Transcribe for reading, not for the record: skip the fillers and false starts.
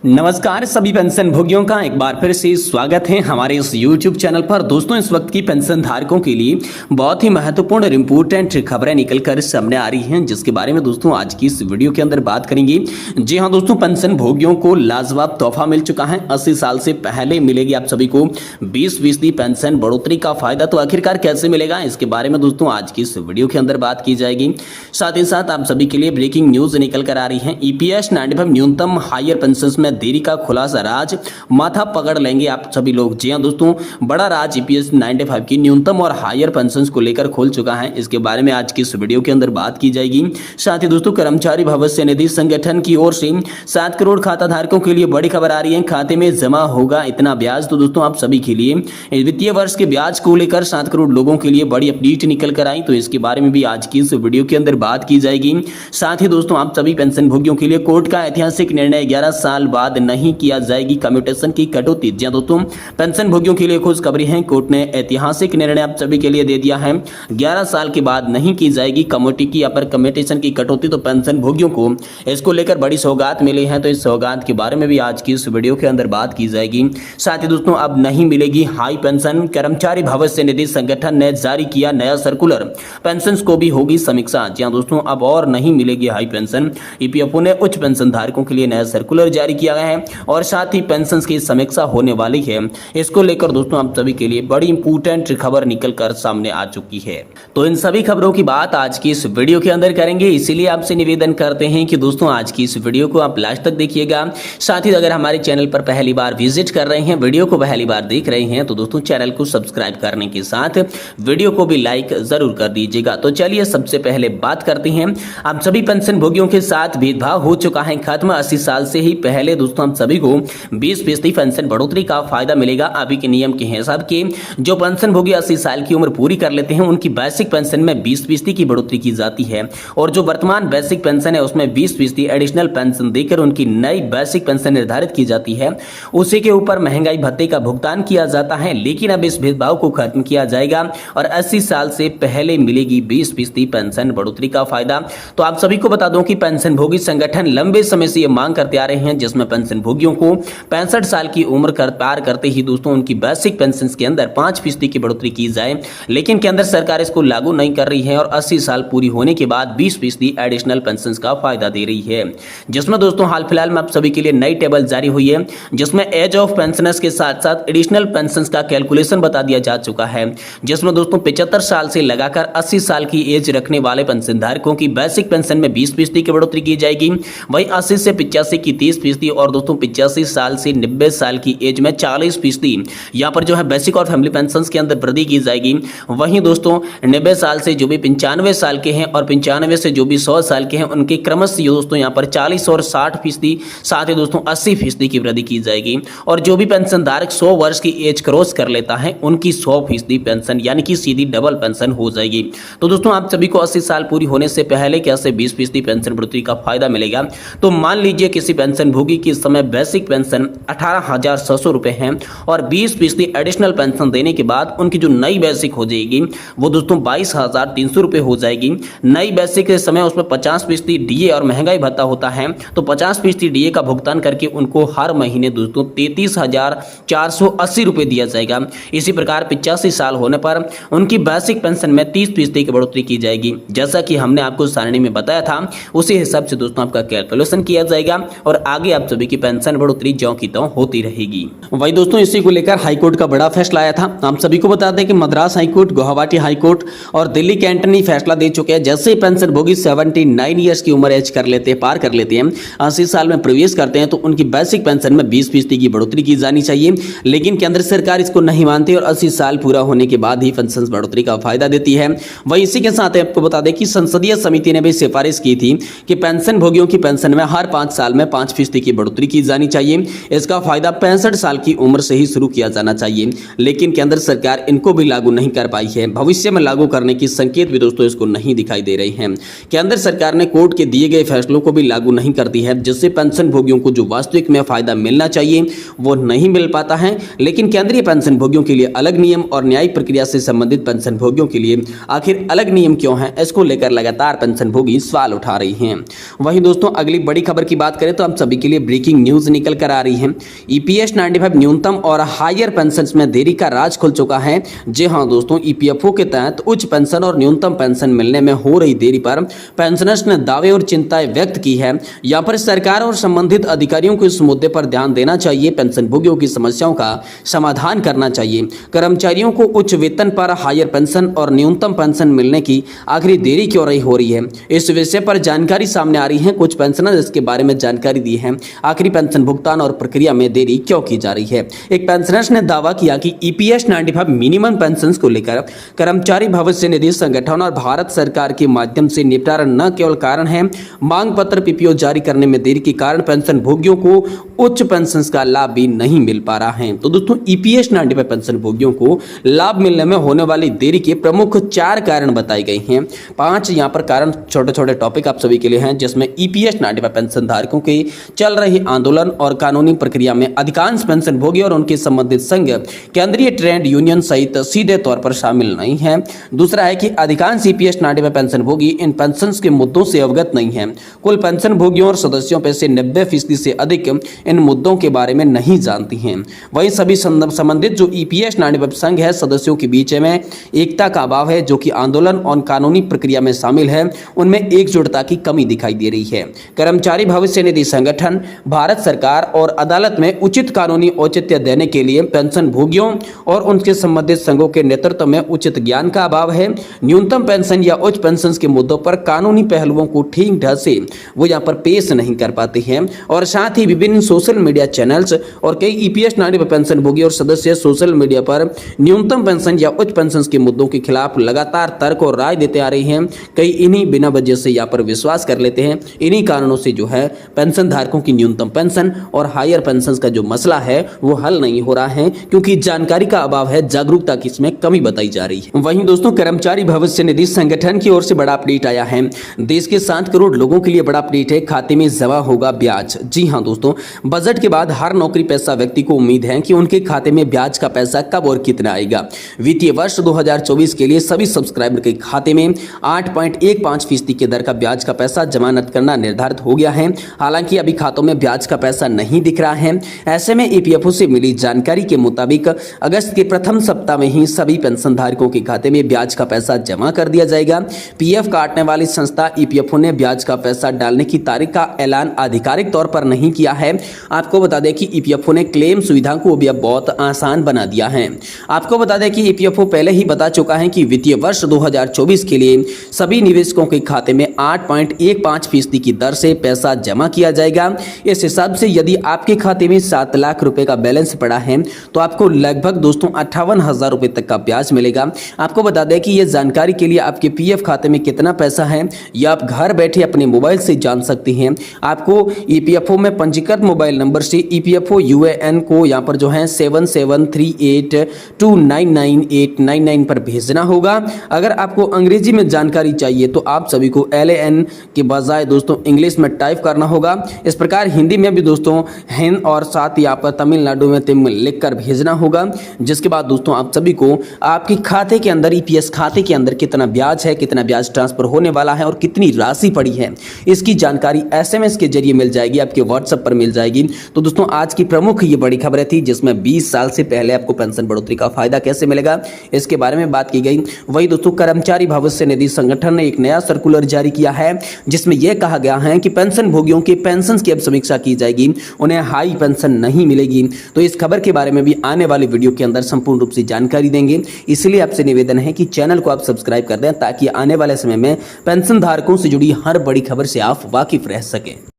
नमस्कार सभी पेंशन भोगियों का एक बार फिर से स्वागत है हमारे इस YouTube चैनल पर। दोस्तों इस वक्त की पेंशन धारकों के लिए बहुत ही महत्वपूर्ण और इम्पोर्टेंट खबरें निकलकर सामने आ रही हैं, जिसके बारे में दोस्तों आज की इस वीडियो के अंदर बात करेंगे। जी हां दोस्तों, पेंशन भोगियों को लाजवाब तोहफा मिल चुका है। 80 साल से पहले मिलेगी आप सभी को 20% पेंशन बढ़ोतरी का फायदा। तो आखिरकार कैसे मिलेगा, इसके बारे में दोस्तों आज की इस वीडियो के अंदर बात की जाएगी। साथ ही साथ आप सभी के लिए ब्रेकिंग न्यूज निकल कर आ रही है। EPS 95 न्यूनतम हायर पेंशन में देरी का खुलासा, राज माथा पकड़ लेंगे आप सभी लोग। जी हां दोस्तों, बड़ा राज EPS 95 की न्यूनतम और हायर पेंशन को लेकर खोल चुका है। इसके बारे में आज की इस वीडियो के अंदर बात की जाएगी। साथ ही दोस्तों, कर्मचारी भविष्य निधि संगठन की ओर से 7 करोड़ खाता धारकों के लिए बड़ी खबर आ रही है। खाते में जमा होगा इतना ब्याज। तो दोस्तों आप सभी के लिए वित्तीय वर्ष के ब्याज को लेकर 7 करोड़ लोगों के लिए बड़ी अपडेट निकल कर आई, तो इसके बारे में भी आज की इस वीडियो के अंदर बात की जाएगी। साथ ही दोस्तों आप सभी पेंशन भोगियों के लिए कोर्ट का ऐतिहासिक निर्णय, 11 साल बाद नहीं किया जाएगी कम्यूटेशन की कटौती। जी दोस्तों, पेंशन भोगियों के लिए खुशखबरी है। कोर्ट ने ऐतिहासिक निर्णय आप सभी के लिए दे दिया है। 11 साल के बाद नहीं की जाएगी कम्यूटी की या पर कम्यूटेशन की कटौती। तो पेंशन भोगियों को इसको लेकर बड़ी सौगात मिली है, तो इस सौगात के बारे में भी आज की इस वीडियो के अंदर बात की जाएगी। साथ ही दोस्तों, अब नहीं मिलेगी हाई पेंशन। कर्मचारी भविष्य निधि संगठन ने जारी किया नया सर्कुलर, पेंशन को भी होगी समीक्षा। जी दोस्तों, अब और नहीं मिलेगी हाई पेंशन। EPFO ने उच्च पेंशन धारकों के लिए नया सर्कुलर जारी किया गया है और साथ ही पेंशन की समीक्षा होने वाली है। इसको लेकर दोस्तों आप सभी के लिए बड़ी इंपॉर्टेंट खबर निकल कर सामने आ चुकी है। तो इन सभी खबरों की बात आज की इस वीडियो के अंदर करेंगे, इसीलिए आपसे निवेदन करते हैं कि दोस्तों आज की इस वीडियो को आप लास्ट तक देखिएगा। साथ ही अगर हमारे चैनल पर पहली बार विजिट कर रहे हैं, वीडियो को पहली बार देख रहे हैं, तो दोस्तों चैनल को सब्सक्राइब करने के साथ वीडियो को भी लाइक जरूर कर दीजिएगा। तो चलिए सबसे पहले बात करते हैं। आप सभी पेंशन भोगियों के साथ भेदभाव हो चुका है खत्म। 80 साल से ही पहले दोस्तों हम सभी को 20% पेंशन बढ़ोतरी का फायदा मिलेगा। अभी के नियम के हिसाब के जो पेंशन भोगी 80 साल की उम्र पूरी कर लेते हैं, उनकी बेसिक पेंशन में 20% की बढ़ोतरी की जाती है और जो वर्तमान बेसिक पेंशन है उसमें 20% एडिशनल पेंशन देकर उनकी नई बेसिक पेंशन निर्धारित की जाती है। उसी के ऊपर महंगाई भत्ते का भुगतान किया जाता है। लेकिन अब इस भेदभाव को खत्म किया जाएगा और 80 साल से पहले मिलेगी 20% पेंशन बढ़ोतरी का फायदा। तो आप सभी को बता दूं कि पेंशन भोगी संगठन लंबे समय से ये मांग करते आ रहे हैं, जिसमें पेंशन भोगियों को 65 साल की उम्र पार करते ही दोस्तों उनकी बेसिक पेंशन के अंदर 5% की बढ़ोतरी की जाए। लेकिन केंद्र सरकार इसको लागू नहीं कर रही है और 80 साल पूरी होने के बाद 20% एडिशनल पेंशन का फायदा दे रही है, जिसमें दोस्तों हाल फिलहाल में आप सभी के लिए नई टेबल जारी हुई है, जिसमें एज ऑफ पेंशनर्स के साथ साथ एडिशनल पेंशन का कैलकुलेशन बता दिया जा चुका है, जिसमें दोस्तों 75 साल से लगाकर 80 साल की एज रखने वाले पेंशन धारकों की बेसिक पेंशन में 20% की बढ़ोतरी की जाएगी। वहीं 80 से 85 की 30% और दोस्तों 85 साल से 90 साल की एज में 40% यहाँ पर जो है बेसिक और फैमिली पेंशन के अंदर वृद्धि की जाएगी। वहीं दोस्तों 90 साल से जो भी 95 साल के हैं और 95 से जो भी 100 साल के हैं, उनके क्रमशः दोस्तों यहाँ पर 40 और 60%, साथ ही दोस्तों 80% की वृद्धि की जाएगी। और जो भी पेंशन धारक 100 वर्ष की एज क्रॉस कर लेता है, उनकी 100% पेंशन यानी कि सीधी डबल पेंशन हो जाएगी। तो दोस्तों आप सभी को 80 साल पूरी होने से पहले कैसे 20% पेंशन बढ़ोतरी का फायदा मिलेगा। तो मान लीजिए किसी पेंशन भोगी की इस समय बेसिक पेंशन 18,600 रुपए है और 20% एडिशनल पेंशन देने के बाद उनकी जो नई बेसिक हो जाएगी वो दोस्तों 22,300 रुपए हो जाएगी। नई बेसिक के समय उसमें 50% DA और महंगाई भत्ता होता है, तो 50% DA का भुगतान करके उनको हर महीने दोस्तों 33,480 रुपए दिया जाएगा। इसी प्रकार 85 साल होने पर उनकी बेसिक पेंशन में 30% की बढ़ोतरी की जाएगी। जैसा कि हमने आपको सारणी में बताया था, उसी हिसाब से दोस्तों आपका कैलकुलेशन किया जाएगा और आगे आप सभी की पेंशन बढ़ोतरी ज्यों की त्यों होती रहेगी। वही दोस्तों इसी को लेकर हाईकोर्ट का बड़ा फैसला आया था। आप सभी को बता दें कि मद्रास हाईकोर्ट, गुवाहाटी हाईकोर्ट और दिल्ली कैंटनी फैसला दे चुके हैं। जैसे ही पेंशन भोगी 79 ईयर्स की उम्र एज कर लेते हैं, पार कर लेते हैं, 80 साल में प्रवेश करते हैं, तो उनकी बेसिक पेंशन में 20% की बढ़ोतरी की जानी चाहिए। लेकिन केंद्र सरकार इसको नहीं मानती और 80 साल पूरा होने के बाद ही पेंशन बढ़ोतरी का फायदा देती है। वही इसी के साथ आपको बता दें कि संसदीय समिति ने भी सिफारिश की थी कि पेंशन भोगियों की पेंशन में हर 5 साल में 5% की बढ़ोतरी की जानी चाहिए। इसका फायदा 65 साल की उम्र से ही शुरू किया जाना चाहिए। लेकिन केंद्र सरकार इनको भी लागू नहीं कर पाई है। भविष्य में लागू करने की संकेत भी दोस्तों इसको नहीं दिखाई दे रहे हैं। केंद्र सरकार ने कोर्ट के दिए गए फैसलों को भी लागू नहीं करती है, जिससे पेंशन भोगियों को जो वास्तविक में फायदा मिलना चाहिए वो नहीं मिल पाता है। लेकिन केंद्रीय पेंशन भोगियों के लिए अलग नियम और न्यायिक प्रक्रिया से संबंधित पेंशन भोगियों के लिए आखिर अलग नियम क्यों है, इसको लेकर लगातार पेंशन भोगी सवाल उठा रही हैं। वहीं दोस्तों अगली बड़ी खबर की बात करें तो आप सभी के लिए ब्रेकिंग न्यूज निकल कर आ रही है। ईपीएस 95 न्यूनतम और हायर पेंशन में देरी का राज खुल चुका है। जी हां दोस्तों, ईपीएफओ के तहत उच्च पेंशन और न्यूनतम पेंशन मिलने में हो रही देरी पर पेंशनर्स ने दावे और चिंताएं व्यक्त की है। यहां पर सरकार और संबंधित अधिकारियों को इस मुद्दे पर ध्यान देना चाहिए। पेंशन भोगियों की समस्याओं का समाधान करना चाहिए। कर्मचारियों को उच्च वेतन पर हायर पेंशन और न्यूनतम पेंशन मिलने की आखिरी देरी क्यों हो रही है, इस विषय पर जानकारी सामने आ रही है। कुछ पेंशनर इसके बारे में जानकारी दी है। आखिरी पेंशन भुगतान और प्रक्रिया में देरी क्यों की जा रही है। एक पेंशनर्स ने दावा किया कि ईपीएस 95 मिनिमम पेंशन को लेकर कर्मचारी भविष्य निधि संगठन और भारत सरकार के माध्यम से निपटारा न केवल कारण है, मांग पत्र पीपीओ जारी करने में देरी के कारण पेंशन भोगियों को उच्च पेंशन का लाभ भी नहीं मिल पा रहा है। तो दोस्तों, ईपीएस 95 पेंशन भोगियों को लाभ मिलने में होने वाली देरी के प्रमुख 4 कारण बताए गए हैं। 5 यहाँ पर कारण छोटे छोटे टॉपिक आप सभी के लिए हैं, जिसमें ईपीएस 95 पेंशन धारकों के चल रहे आंदोलन और कानूनी प्रक्रिया में अधिकांश पेंशन भोगी और उनके संबंधित संघ, केंद्रीय ट्रेड यूनियन सहित सीधे तौर पर शामिल नहीं है। दूसरा है कि अधिकांश ईपीएस 95 पेंशन भोगी इन पेंशन के मुद्दों से अवगत नहीं है। कुल पेंशन भोगियों और सदस्यों में से 90% से अधिक इन मुद्दों के बारे में नहीं जानती हैं। वहीं सभी संबंधित जो ईपीएस 95 संघ है, सदस्यों के बीच में एकता का अभाव है, जो कि आंदोलन और कानूनी प्रक्रिया में शामिल है, उनमें एकजुटता की कमी दिखाई दे रही है। कर्मचारी भविष्य निधि संगठन, भारत सरकार और अदालत में उचित कानूनी औचित्य देने के लिए पेंशन भोगियों और उनके संबंधित संघों के नेतृत्व में उचित ज्ञान का अभाव है। न्यूनतम पेंशन या उच्च पेंशन के मुद्दों पर कानूनी पहलुओं को ठीक ढंग से वो यहाँ पर पेश नहीं कर पाते हैं। और साथ ही विभिन्न सोशल मीडिया चैनल्स और कई ईपीएस 95 पेंशन भोगी और सदस्य सोशल मीडिया पर न्यूनतम पेंशन या उच्च पेंशन के मुद्दों के खिलाफ लगातार तर्क और राय देते आ रहे हैं। कई इन्हीं बिना वजह से यहाँ पर विश्वास कर लेते हैं। इन्हीं कारणों से जो है पेंशन धारकों की न्यूनतम पेंशन और हायर पेंशन का जो मसला है वो हल नहीं हो रहा है, क्योंकि जानकारी का अभाव है, जागरूकता की इसमें कमी बताई जा रही है। वहीं दोस्तों, कर्मचारी भविष्य निधि संगठन की ओर से बड़ा अपडेट आया है। देश के 7 करोड़ लोगों के लिए बड़ा अपडेट है, खाते में जमा होगा ब्याज। जी हाँ दोस्तों, बजट के बाद हर नौकरी पेशा व्यक्ति को उम्मीद है कि उनके खाते में ब्याज का पैसा कब और कितना आएगा। वित्तीय वर्ष 2024 के लिए सभी सब्सक्राइबर के खाते में 8.15% की दर का ब्याज का पैसा जमानत करना निर्धारित हो गया है। हालांकि अभी खातों में ब्याज का पैसा नहीं दिख रहा है। ऐसे में ईपीएफओ से मिली जानकारी के मुताबिक अगस्त के प्रथम सप्ताह में ही सभी पेंशन धारकों के खाते में ब्याज का पैसा जमा कर दिया जाएगा। पीएफ काटने वाली संस्था ईपीएफओ ने ब्याज का पैसा डालने की तारीख का ऐलान आधिकारिक तौर पर नहीं किया है। आपको बता दें कि ईपीएफओ ने क्लेम सुविधा को भी अब बहुत आसान बना दिया है। आपको बता दें कि ईपीएफओ पहले ही बता चुका है कि वित्तीय वर्ष 2024 के लिए सभी निवेशकों के खाते में 8.15% की दर से पैसा जमा किया जाएगा। इस हिसाब से यदि आपके खाते में 7 लाख रुपए का बैलेंस पड़ा है तो आपको लगभग दोस्तों 58,000 रुपए तक का ब्याज मिलेगा। आपको बता दें कि यह जानकारी के लिए आपके पीएफ खाते में कितना पैसा है यह आप घर बैठे अपने मोबाइल से जान सकते हैं। आपको ईपीएफओ में पंजीकृत मोबाइल नंबर से ईपीएफओ यूएएन को यहाँ पर जो है 7738299899 पर भेजना होगा। अगर आपको अंग्रेजी में जानकारी चाहिए तो आप सभी को LAN के बजाय दोस्तों इंग्लिश में टाइप करना होगा। इस प्रकार हिंदी में भी दोस्तों हिंद और साथ ही यहाँ पर तमिलनाडु में तिम लिखकर भेजना होगा। जिसके बाद दोस्तों आप सभी को आपके खाते के अंदर ईपीएस खाते के अंदर कितना ब्याज है, कितना ब्याज ट्रांसफर होने वाला है और कितनी राशि पड़ी है, इसकी जानकारी SMS के जरिए मिल जाएगी, आपके WhatsApp पर मिल जाएगी। तो दोस्तों आज की प्रमुख ये बड़ी खबरें थी, जिसमें 20 साल से पहले आपको पेंशन बढ़ोतरी का फायदा कैसे मिलेगा इसके बारे में बात की गई। वही दोस्तों, कर्मचारी भविष्य निधि संगठन ने एक नया सर्कुलर जारी किया है, जिसमें यह कहा गया है कि पेंशन भोगियों के पेंशन की अब समीक्षा की जाएगी, उन्हें हाई पेंशन नहीं मिलेगी। तो इस खबर के बारे में भी आने वाली वीडियो के अंदर संपूर्ण रूप से जानकारी देंगे। इसलिए आपसे निवेदन है कि चैनल को आप सब्सक्राइब कर दें, ताकि आने वाले समय में पेंशन धारकों से जुड़ी हर बड़ी खबर से आप वाकिफ रह सकें।